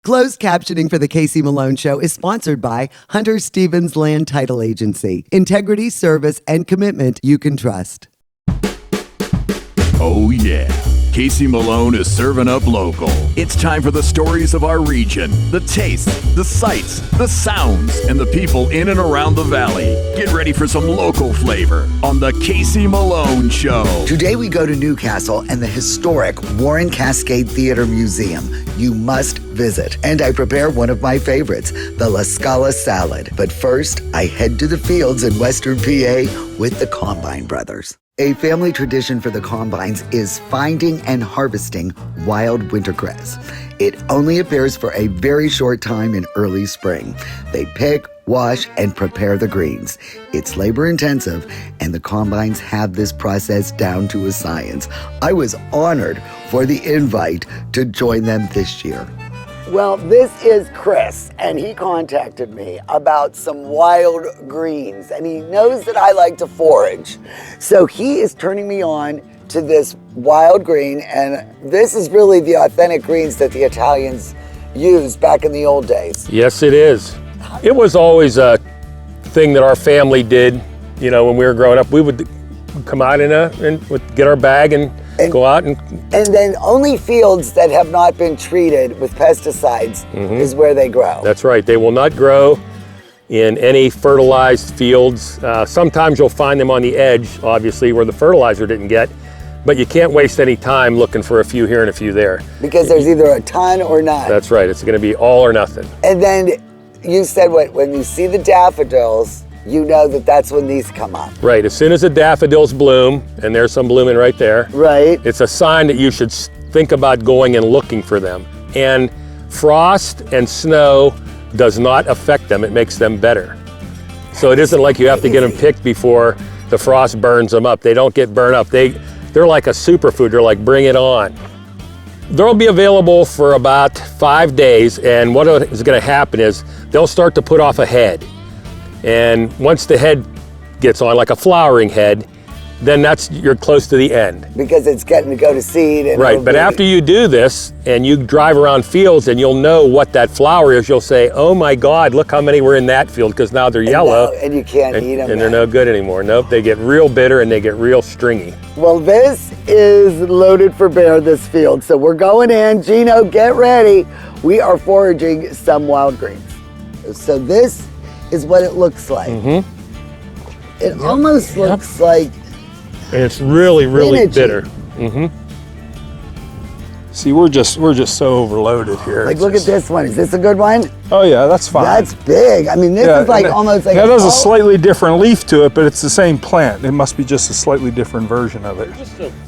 Closed captioning for the Casey Malone Show is sponsored by Hunter Stevens Land Title Agency. Integrity, service, and commitment you can trust. Oh yeah, Casey Malone is serving up local. It's time for the stories of our region, the tastes, the sights, the sounds, and the people in and around the valley. Get ready for some local flavor on the Casey Malone Show. Today we go to Newcastle and the historic Warren Cascade Theater Museum. You must visit. And I prepare one of my favorites, the La Scala salad. But first, I head to the fields in Western PA with the Combine Brothers. A family tradition for the Combines is finding and harvesting wild wintergrass. It only appears for a very short time in early spring. They pick, wash, and prepare the greens. It's labor intensive, and the Combines have this process down to a science. I was honored for the invite to join them this year. Well, this is Chris, and he contacted me about some wild greens, and he knows that I like to forage. So he is turning me on to this wild green, and this is really the authentic greens that the Italians used back in the old days. Yes, it is. It was always a thing that our family did. You know, when we were growing up, we would come out and would get our bag and go out and then only fields that have not been treated with pesticides is where they grow. That's right. They will not grow in any fertilized fields. Sometimes you'll find them on the edge, obviously, where the fertilizer didn't get, but you can't waste any time looking for a few here and a few there. Because there's either a ton or none. That's right. It's going to be all or nothing. And then you said when you see the daffodils, you know that that's when these come up. Right. As soon as the daffodils bloom, and there's some blooming right there, right, it's a sign that you should think about going and looking for them. And frost and snow does not affect them. It makes them better. So it isn't like you have to get them picked before the frost burns them up. They don't get burned up. They're like a superfood. They're like, bring it on. They'll be available for about 5 days, and what is going to happen is they'll start to put off a head. And once the head gets on, like a flowering head, then you're close to the end. Because it's getting to go to seed. And right, but after you do this and you drive around fields and you'll know what that flower is, you'll say, oh my God, look how many were in that field, because now they're yellow. And you can't eat them. And they're no good anymore. Nope, they get real bitter and they get real stringy. Well, this is loaded for bear, this field. So we're going in. Gino, get ready. We are foraging some wild greens. So this is what it looks like. It almost looks like, and it's really, really bitter. See, we're just so overloaded here. Like, look at this one. Is this a good one? Oh yeah, that's fine. That's big. I mean, this is like almost like. That has a slightly different leaf to it, but it's the same plant. It must be just a slightly different version of it.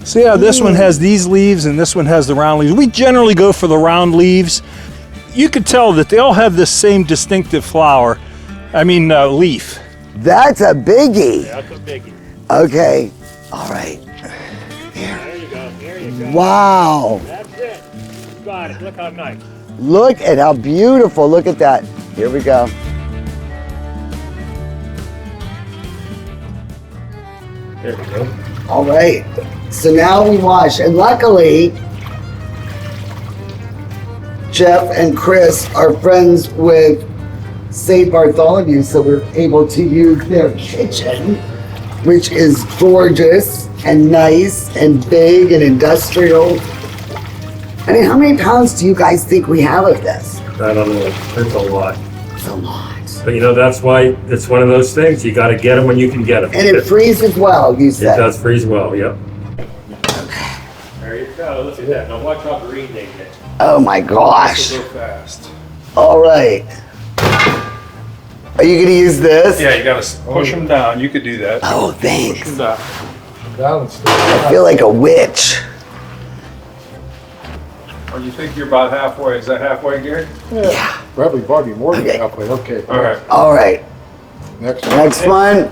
See how this one has these leaves and this one has the round leaves. We generally go for the round leaves. You could tell that they all have this same distinctive flower. Leaf. That's a biggie. That's a biggie. Okay. All right. There you go. There you go. Wow. That's it. You got it. Look how nice. Look at how beautiful. Look at that. Here we go. There we go. All right. So now we wash. And luckily, Jeff and Chris are friends with St. Bartholomew, so we're able to use their kitchen, which is gorgeous and nice and big and industrial. I mean, how many pounds do you guys think we have of this? I don't know. It's a lot. It's a lot. But that's why it's one of those things. You got to get them when you can get them. And it freezes well, you said. It does freeze well, yep. There you go. Look at that. Now watch how green they get. Oh my gosh. So fast. All right. Are you going to use this? Yeah, you gotta push them down. You could do that. Oh, Push thanks. them down. I feel like a witch. Or you think you're about halfway? Is that halfway, Gary? Yeah. Probably more than Okay. halfway. Okay. All right. All right. Next. Next one.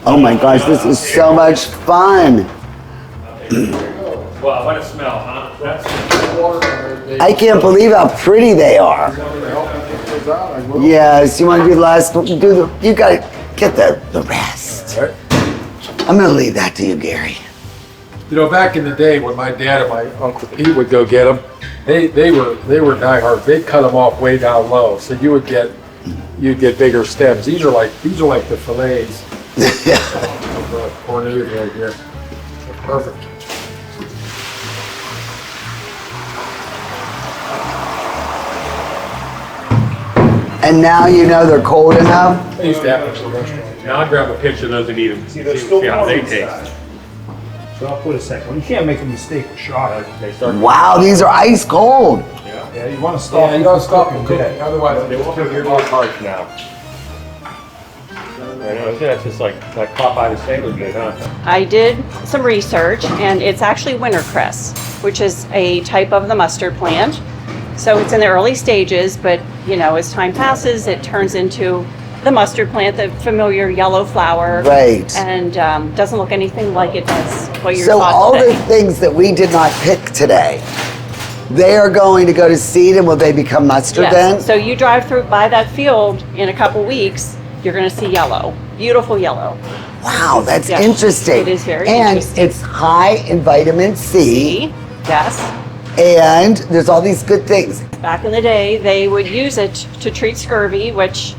Oh my gosh, this is so much fun. Wow, what a smell, huh? That's I can't believe how pretty they are. Yes, you want to do the last one? You got to get the rest. I'm going to leave that to you, Gary. You know, back in the day when my dad and my Uncle Pete would go get them, they were diehard. They'd cut them off way down low, so you'd get bigger stems. These are like the fillets. Of the cornus right here. Perfect. And now you know they're cold enough? I used to have them in the restaurant. Now I'll grab a picture of those and eat them. See, they're still how they warm taste. inside. So I'll put a second one. You can't make a mistake with shock. They start. Wow, these are ice cold. Yeah, you want to stop. Yeah, you gotta stop them cooking, otherwise They won't be hard parts now. I know, that's just like that Popeye the Sailor did, huh? I did some research, and it's actually wintercress, which is a type of the mustard plant. So it's in the early stages, but you know, as time passes, it turns into the mustard plant, the familiar yellow flower. Right. And doesn't look anything like it does what you're So taught all today. the things that we did not pick today, they are going to go to seed, and will they become mustard Yes. then? So you drive through by that field in a couple weeks, you're going to see yellow, beautiful yellow. Wow, that's Yeah, interesting. it is very and interesting. it's high in vitamin C, See? Yes. and there's all these good things. Back in the day, they would use it to treat scurvy, which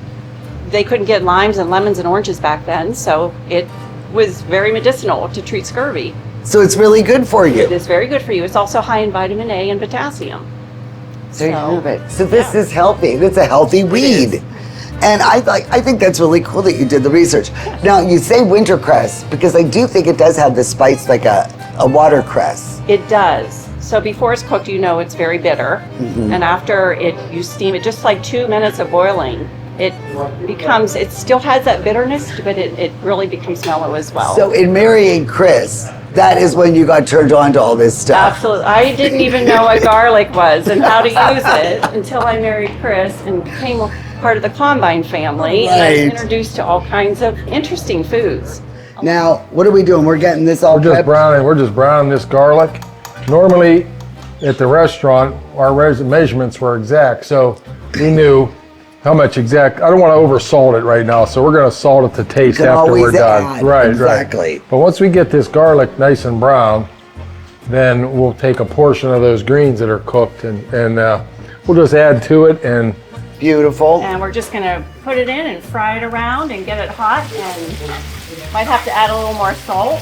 they couldn't get limes and lemons and oranges back then, so it was very medicinal to treat scurvy. So it's really good for It you. is very good for you. It's also high in vitamin A and potassium. There you So, have it. So this yeah. is healthy. It's a healthy weed. And I think that's really cool that you did the research. Now you say wintercress because I do think it does have the spice like a watercress. It does. So before it's cooked, you know it's very bitter. And after you steam it, just like 2 minutes of boiling, it still has that bitterness, but it really becomes mellow as well. So in marrying Chris, that is when you got turned on to all this stuff. Absolutely. I didn't even know what garlic was and how to use it until I married Chris and became part of the Combine family. And I was Right. introduced to all kinds of interesting foods. Now, what are we doing? We're getting this all We're prepped? just browning this garlic. Normally, at the restaurant, our measurements were exact, so we knew how much exact. I don't want to over salt it right now, so we're going to salt it to taste You can after we're always done. add, Right, exactly. right. But once we get this garlic nice and brown, then we'll take a portion of those greens that are cooked and we'll just add to it. And Beautiful. And we're just going to put it in and fry it around and get it hot, and might have to add a little more salt.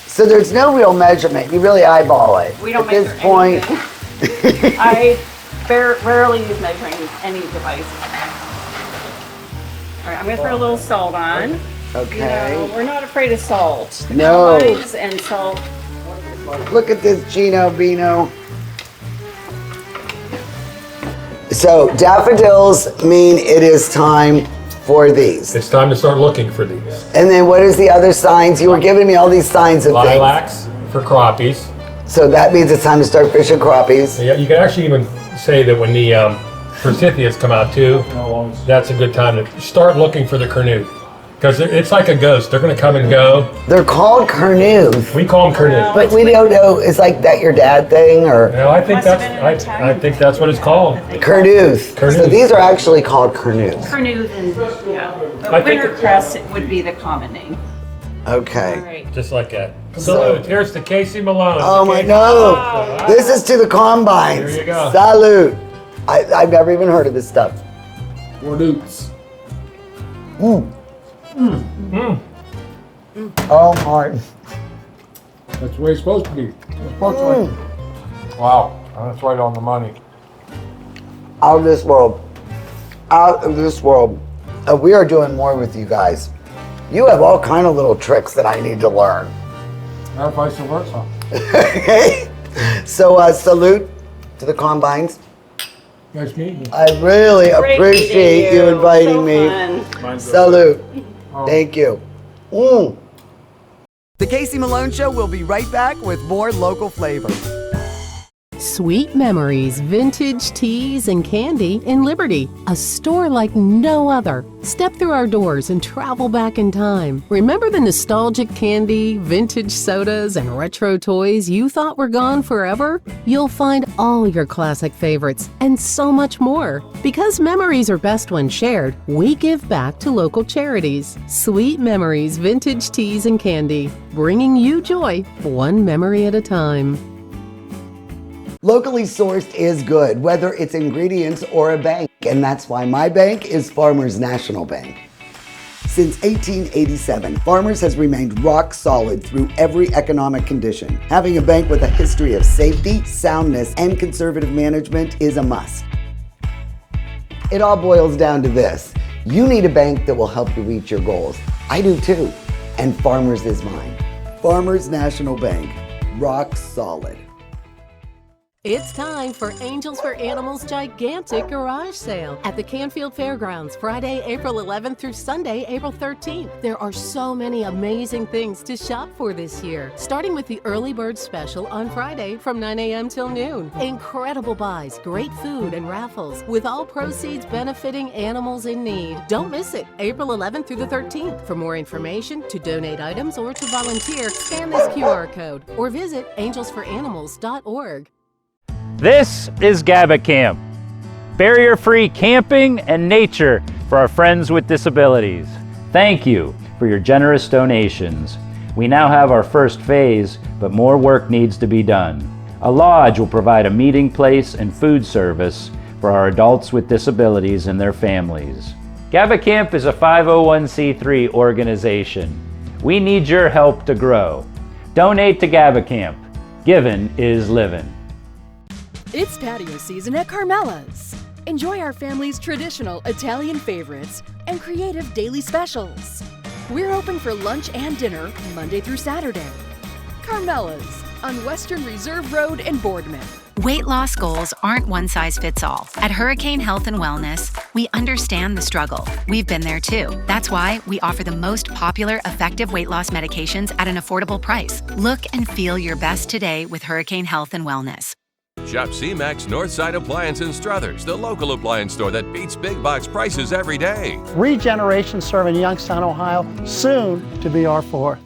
So there's no real measurement. You really eyeball it. We don't At this measure point. anything. I rarely use measuring any device. All right, I'm going to throw a little salt on. Okay. You know, we're not afraid of salt. No. Calories and salt. Look at this Gino Vino. So daffodils mean it is time for these. It's time to start looking for these. And then what is the other signs? You were giving me all these signs of things. Lilacs for crappies. So that means it's time to start fishing crappies. Yeah, you can actually even say that when the forsythias come out too, that's a good time to start looking for the cornu. Because it's like a ghost. They're going to come and go. They're called cornus. We call them cornu. But we don't know, is like that your dad thing or No, I think Must have been an that's I think that's what it's called. cornus? So Cornus. these are actually called cornus. Cornus and, yeah. I But think wintercress would be the common name. All Okay. right. Just like that. Salute. Here's to Casey Malone. Oh my no. This is to the combines. There you go. Salute. I've never even heard of this stuff. Cornus. Oh my. That's the way it's supposed to be. Wow, that's right on the money. Out of this world. Out of this world. We are doing more with you guys. You have all kind of little tricks that I need to learn. Or vice versa. Okay? So salute to the combines. Nice meeting you. I really Great appreciate meeting you inviting So me. fun. Salute. Thank you. The Casey Malone Show will be right back with more local flavor. Sweet Memories Vintage Teas and Candy in Liberty, a store like no other. Step through our doors and travel back in time. Remember the nostalgic candy, vintage sodas, and retro toys you thought were gone forever? You'll find all your classic favorites and so much more. Because memories are best when shared, we give back to local charities. Sweet Memories Vintage Teas and Candy, bringing you joy one memory at a time. Locally sourced is good, whether it's ingredients or a bank, and that's why my bank is Farmers National Bank. Since 1887, Farmers has remained rock solid through every economic condition. Having a bank with a history of safety, soundness, and conservative management is a must. It all boils down to this. You need a bank that will help you reach your goals. I do too, and Farmers is mine. Farmers National Bank, rock solid. It's time for Angels for Animals' gigantic garage sale at the Canfield Fairgrounds, Friday, April 11th through Sunday, April 13th. There are so many amazing things to shop for this year, starting with the early bird special on Friday from 9 a.m. till noon. Incredible buys, great food, and raffles, with all proceeds benefiting animals in need. Don't miss it, April 11th through the 13th. For more information, to donate items, or to volunteer, scan this QR code or visit angelsforanimals.org. This is GABA Camp, barrier-free camping and nature for our friends with disabilities. Thank you for your generous donations. We now have our first phase, but more work needs to be done. A lodge will provide a meeting place and food service for our adults with disabilities and their families. GABA Camp is a 501c3 organization. We need your help to grow. Donate to GABA Camp. Giving is living. It's patio season at Carmela's. Enjoy our family's traditional Italian favorites and creative daily specials. We're open for lunch and dinner Monday through Saturday. Carmela's on Western Reserve Road in Boardman. Weight loss goals aren't one size fits all. At Hurricane Health and Wellness, we understand the struggle. We've been there too. That's why we offer the most popular, effective weight loss medications at an affordable price. Look and feel your best today with Hurricane Health and Wellness. Shop C-Max Northside Appliance in Struthers, the local appliance store that beats big box prices every day. 3 generations serving Youngstown, Ohio, soon to be our 4th.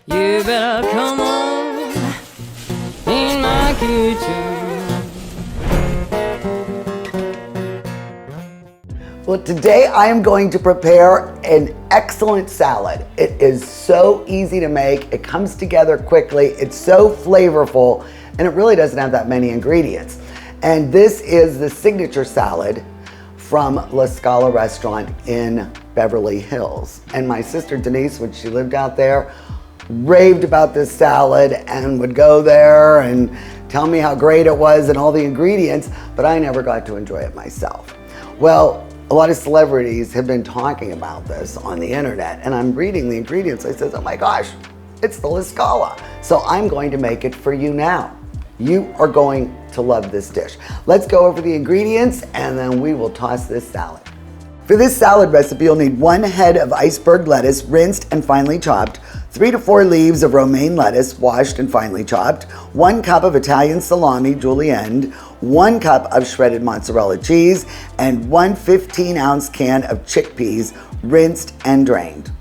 You better come on in my kitchen. Well, today I am going to prepare an excellent salad. It is so easy to make, it comes together quickly, it's so flavorful, and it really doesn't have that many ingredients. And this is the signature salad from La Scala restaurant in Beverly Hills. And my sister Denise, when she lived out there, raved about this salad and would go there and tell me how great it was and all the ingredients, but I never got to enjoy it myself. Well, a lot of celebrities have been talking about this on the internet, and I'm reading the ingredients. I says, oh my gosh, it's the La Scala. So I'm going to make it for you now. You are going to love this dish. Let's go over the ingredients and then we will toss this salad. For this salad recipe, you'll need 1 head of iceberg lettuce, rinsed and finely chopped, 3 to 4 leaves of romaine lettuce, washed and finely chopped, 1 cup of Italian salami, julienne, 1 cup of shredded mozzarella cheese, and 1 15-ounce can of chickpeas, rinsed and drained.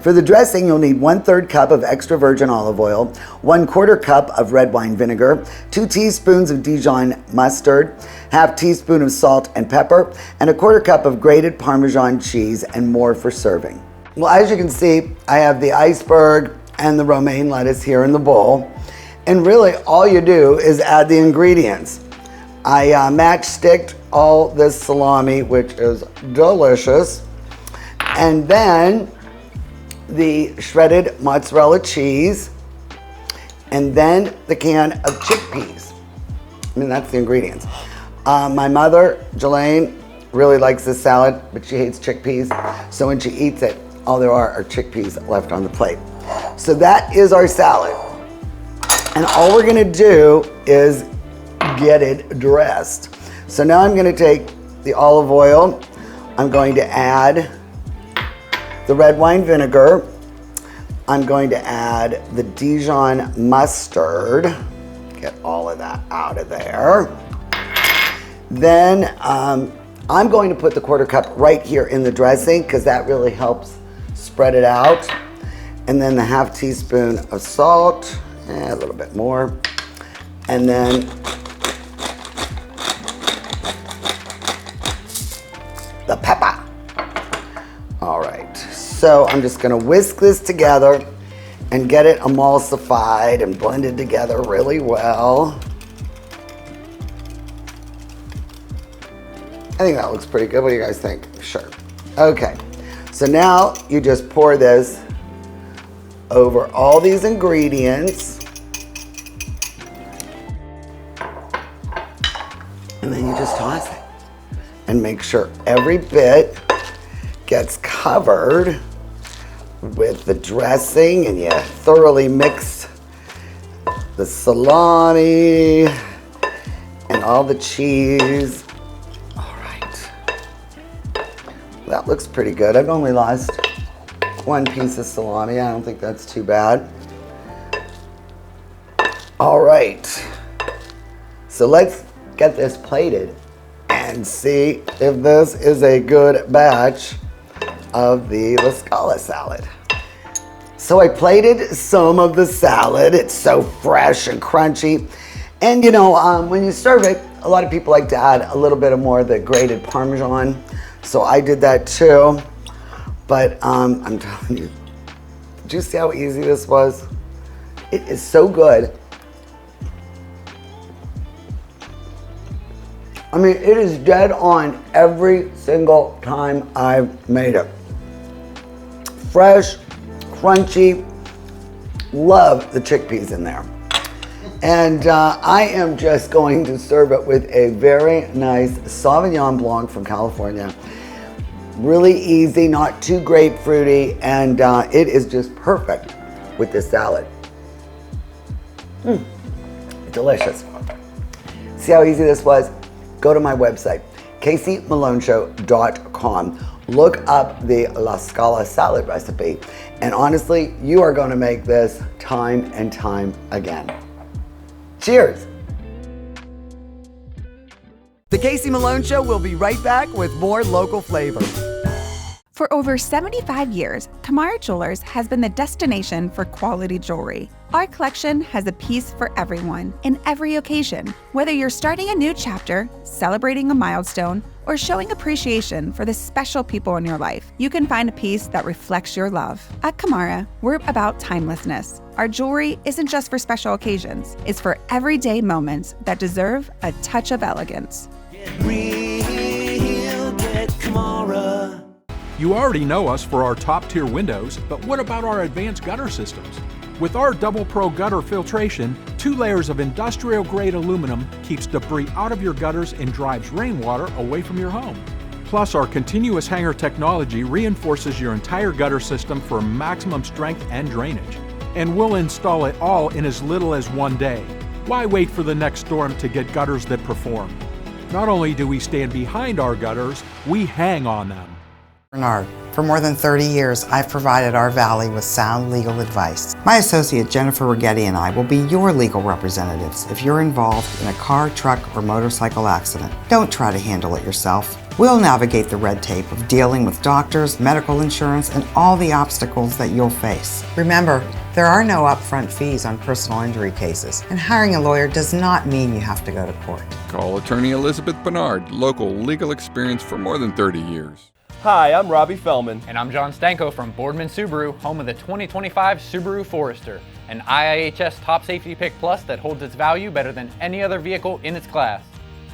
For the dressing, you'll need 1/3 cup of extra virgin olive oil, 1/4 cup of red wine vinegar, 2 teaspoons of Dijon mustard, 1/2 teaspoon of salt and pepper, and 1/4 cup of grated Parmesan cheese, and more for serving. Well, as you can see, I have the iceberg and the romaine lettuce here in the bowl. And really, all you do is add the ingredients. I matchsticked all this salami, which is delicious. And then the shredded mozzarella cheese, and then the can of chickpeas. I mean, that's the ingredients. My mother, Jelaine, really likes this salad, but she hates chickpeas. So when she eats it, all there are chickpeas left on the plate. So that is our salad. And all we're gonna do is get it dressed. So now I'm gonna take the olive oil. I'm going to add the red wine vinegar. I'm going to add the Dijon mustard. Get all of that out of there. Then I'm going to put the 1/4 cup right here in the dressing because that really helps spread it out. And then the 1/2 teaspoon of salt, a little bit more. And then the pepper. All right, so I'm just gonna whisk this together and get it emulsified and blended together really well. I think that looks pretty good. What do you guys think? Sure. Okay, so now you just pour this over all these ingredients. And then you just toss it and make sure every bit gets covered with the dressing, and you thoroughly mix the salami and all the cheese. That looks pretty good. I've only lost 1 piece of salami. I don't think that's too bad. All right. So let's get this plated and see if this is a good batch of the La Scala salad. So I plated some of the salad. It's so fresh and crunchy. And you know, when you serve it, a lot of people like to add a little bit more of the grated Parmesan. So I did that too, but I'm telling you, did you see how easy this was? It is so good. I mean, it is dead on every single time I've made it. Fresh, crunchy, love the chickpeas in there. And I am just going to serve it with a very nice Sauvignon Blanc from California. Really easy, not too grapefruity, and it is just perfect with this salad. Delicious. See how easy this was? Go to my website, CaseyMaloneShow.com. Look up the La Scala salad recipe, and honestly, you are going to make this time and time again. Cheers. The Casey Malone Show will be right back with more local flavor. For over 75 years, Kamara Jewelers has been the destination for quality jewelry. Our collection has a piece for everyone, in every occasion. Whether you're starting a new chapter, celebrating a milestone, or showing appreciation for the special people in your life, you can find a piece that reflects your love. At Kamara, we're about timelessness. Our jewelry isn't just for special occasions, it's for everyday moments that deserve a touch of elegance. Get real, get Kamara. You already know us for our top-tier windows, but what about our advanced gutter systems? With our Double Pro gutter filtration, 2 layers of industrial-grade aluminum keeps debris out of your gutters and drives rainwater away from your home. Plus, our continuous hanger technology reinforces your entire gutter system for maximum strength and drainage. And we'll install it all in as little as 1 day. Why wait for the next storm to get gutters that perform? Not only do we stand behind our gutters, we hang on them. Bernard. For more than 30 years, I've provided our Valley with sound legal advice. My associate Jennifer Rigetti and I will be your legal representatives if you're involved in a car, truck, or motorcycle accident. Don't try to handle it yourself. We'll navigate the red tape of dealing with doctors, medical insurance, and all the obstacles that you'll face. Remember, there are no upfront fees on personal injury cases, and hiring a lawyer does not mean you have to go to court. Call attorney Elizabeth Bernard, local legal experience for more than 30 years. Hi, I'm Robbie Fellman. And I'm John Stanko from Boardman Subaru, home of the 2025 Subaru Forester, an IIHS Top Safety Pick Plus that holds its value better than any other vehicle in its class.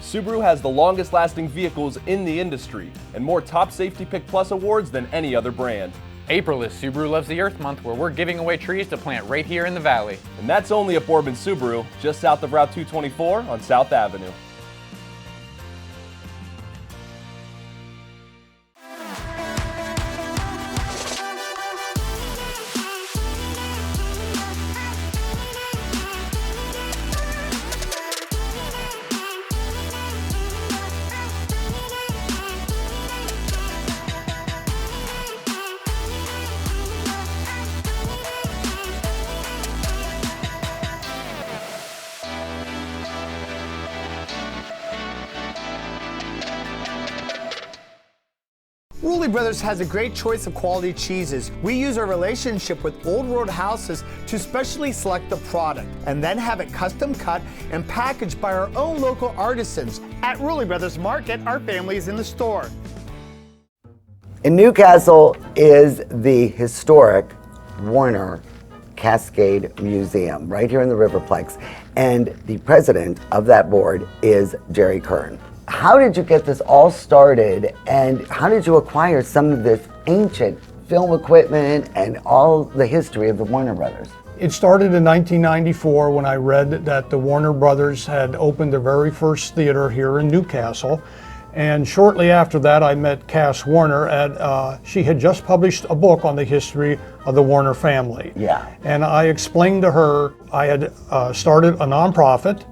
Subaru has the longest lasting vehicles in the industry and more Top Safety Pick Plus awards than any other brand. April is Subaru Loves the Earth month, where we're giving away trees to plant right here in the valley. And that's only at Boardman Subaru, just south of Route 224 on South Avenue. Rulli Brothers has a great choice of quality cheeses. We use our relationship with Old World Houses to specially select the product and then have it custom cut and packaged by our own local artisans. At Rulli Brothers Market, our family is in the store. In Newcastle is the historic Warner Cascade Museum right here in the Riverplex, and the president of that board is Jerry Kern. How did you get this all started, and how did you acquire some of this ancient film equipment and all the history of the Warner Brothers? It started in 1994 when I read that the Warner Brothers had opened their very first theater here in Newcastle. And shortly after that, I met Cass Warner she had just published a book on the history of the Warner family. Yeah. And I explained to her I had started a nonprofit,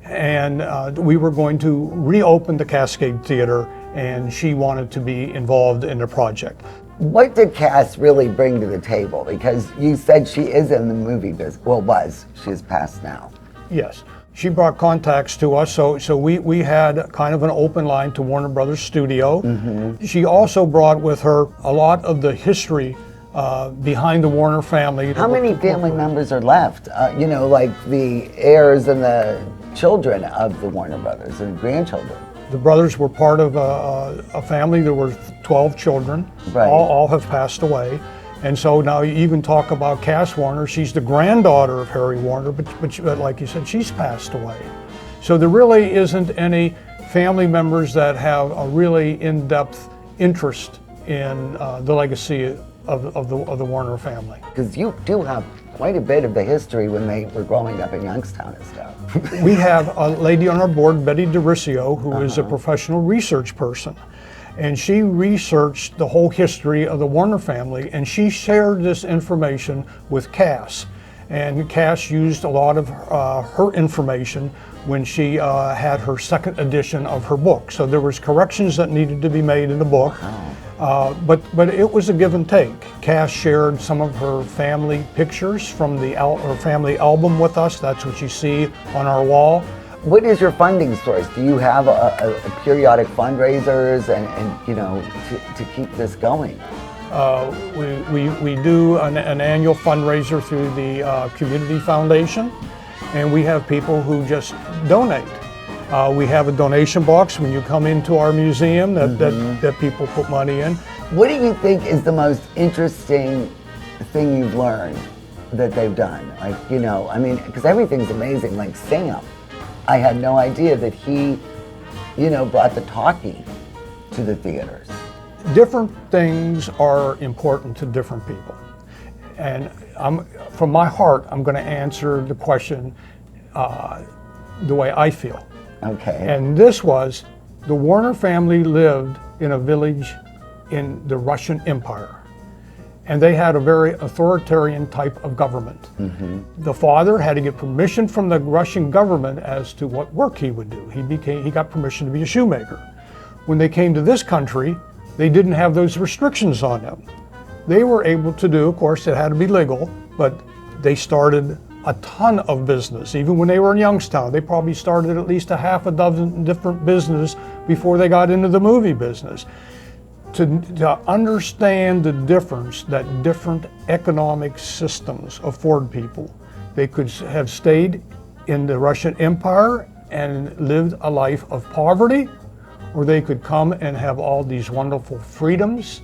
and we were going to reopen the Cascade Theater, and she wanted to be involved in the project. What did Cass really bring to the table? Because you said she is in the movie business. Well, was. She's passed now. Yes. She brought contacts to us, so we had kind of an open line to Warner Brothers Studio. Mm-hmm. She also brought with her a lot of the history behind the Warner family. How many family members are left? You know, like the heirs and the children of the Warner Brothers and grandchildren. The brothers were part of a family. There were 12 children. Right. All have passed away. And so now you even talk about Cass Warner. She's the granddaughter of Harry Warner, but like you said, she's passed away. So there really isn't any family members that have a really in-depth interest in the legacy of the Warner family. Because you do have quite a bit of the history when they were growing up in Youngstown and stuff. We have a lady on our board, Betty DeRicio, who is a professional research person. And she researched the whole history of the Warner family, and she shared this information with Cass. And Cass used a lot of her information when she had her second edition of her book. So there was corrections that needed to be made in the book, but it was a give and take. Cass shared some of her family pictures from her family album with us. That's what you see on our wall. What is your funding source? Do you have a periodic fundraisers and you know, to keep this going? We do an annual fundraiser through the Community Foundation, and we have people who just donate. We have a donation box when you come into our museum that people put money in. What do you think is the most interesting thing you've learned that they've done? Like, you know, I mean, because everything's amazing, like Sam. I had no idea that he, you know, brought the talkie to the theaters. Different things are important to different people. And from my heart, I'm going to answer the question the way I feel. Okay. And this was, the Warner family lived in a village in the Russian Empire. And they had a very authoritarian type of government. Mm-hmm. The father had to get permission from the Russian government as to what work he would do. He got permission to be a shoemaker. When they came to this country, they didn't have those restrictions on them. They were able to do, of course, it had to be legal, but they started a ton of business. Even when they were in Youngstown, they probably started at least a half a dozen different businesses before they got into the movie business. To understand the difference that different economic systems afford people. They could have stayed in the Russian Empire and lived a life of poverty, or they could come and have all these wonderful freedoms,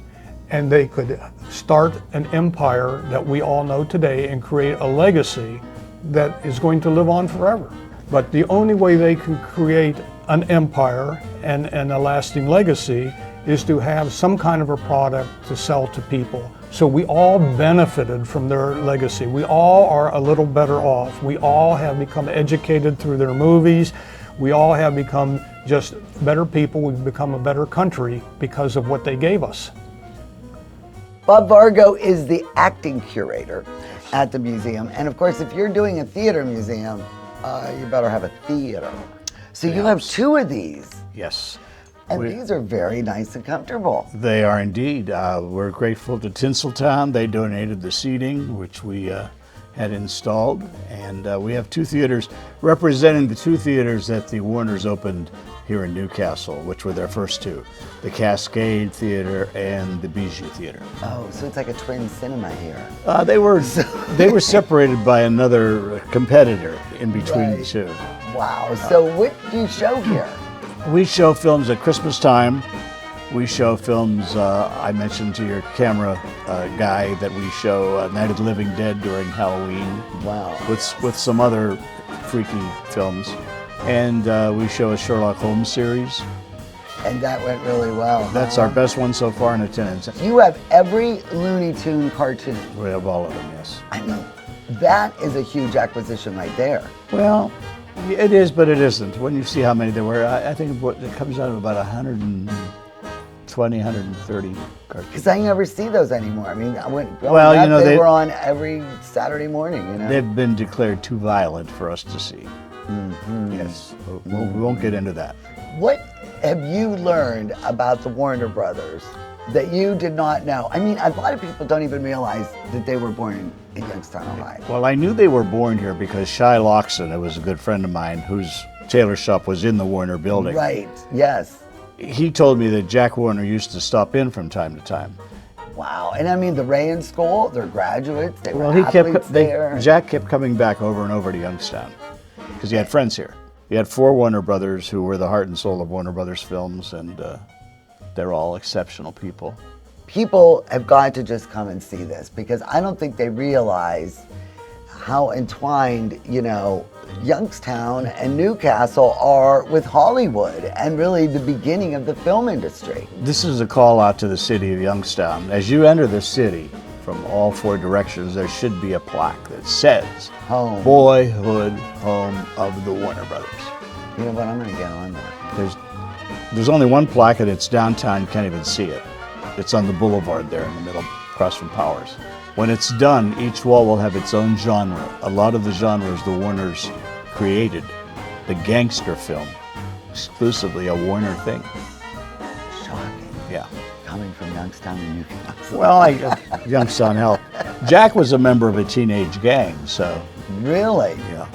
and they could start an empire that we all know today and create a legacy that is going to live on forever. But the only way they can create an empire and a lasting legacy is to have some kind of a product to sell to people. So we all benefited from their legacy. We all are a little better off. We all have become educated through their movies. We all have become just better people. We've become a better country because of what they gave us. Bob Vargo is the acting curator at the museum. And of course, if you're doing a theater museum, you better have a theater. So you have two of these. Yes. And these are very nice and comfortable. They are indeed. We're grateful to Tinseltown. They donated the seating, which we had installed. And we have 2 theaters representing the 2 theaters that the Warners opened here in Newcastle, which were their first 2, the Cascade Theater and the Bijou Theater. Oh, so it's like a twin cinema here. They were separated by another competitor in between the 2. Wow. So what do you show here? We show films at Christmas time. We show films, I mentioned to your camera guy that we show Night of the Living Dead during Halloween. Wow. With some other freaky films. And we show a Sherlock Holmes series. And that went really well. That's our best one so far in attendance. You have every Looney Tune cartoon. We have all of them, yes. I mean, that is a huge acquisition right there. Well, it is, but it isn't. When you see how many there were, I think it comes out of about 120, 130 cartoons. Because I never see those anymore. I mean, they were on every Saturday morning. You know, they've been declared too violent for us to see. Mm-hmm. Yes, we won't get into that. What have you learned about the Warner Brothers that you did not know? I mean, a lot of people don't even realize that they were born in Youngstown, Ohio. Well, I knew they were born here because Shai Loxton, who was a good friend of mine, whose tailor shop was in the Warner building. Right, yes. He told me that Jack Warner used to stop in from time to time. Wow, and I mean, the Rayan School, they're graduates, they were athletes there. Jack kept coming back over and over to Youngstown because he had friends here. He had 4 Warner brothers who were the heart and soul of Warner Brothers films, and they're all exceptional people. People have got to just come and see this because I don't think they realize how entwined, Youngstown and Newcastle are with Hollywood and really the beginning of the film industry. This is a call out to the city of Youngstown. As you enter the city from all 4 directions, there should be a plaque that says, Home. Boyhood Home of the Warner Brothers. You know what, I'm gonna get on that. There's only one plaque and it's downtown, you can't even see it. It's on the boulevard there in the middle, across from Powers. When it's done, each wall will have its own genre. A lot of the genres the Warners created. The gangster film, exclusively a Warner thing. Shocking. Yeah. Coming from Youngstown to Newcastle. Well, Youngstown helped. Jack was a member of a teenage gang, so. Really? Yeah.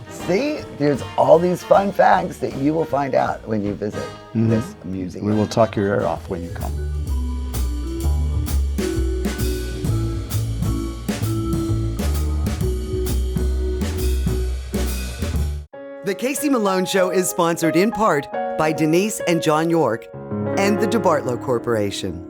See, there's all these fun facts that you will find out when you visit this museum. We will talk your ear off when you come. The Casey Malone Show is sponsored in part by Denise and John York and the DeBartolo Corporation.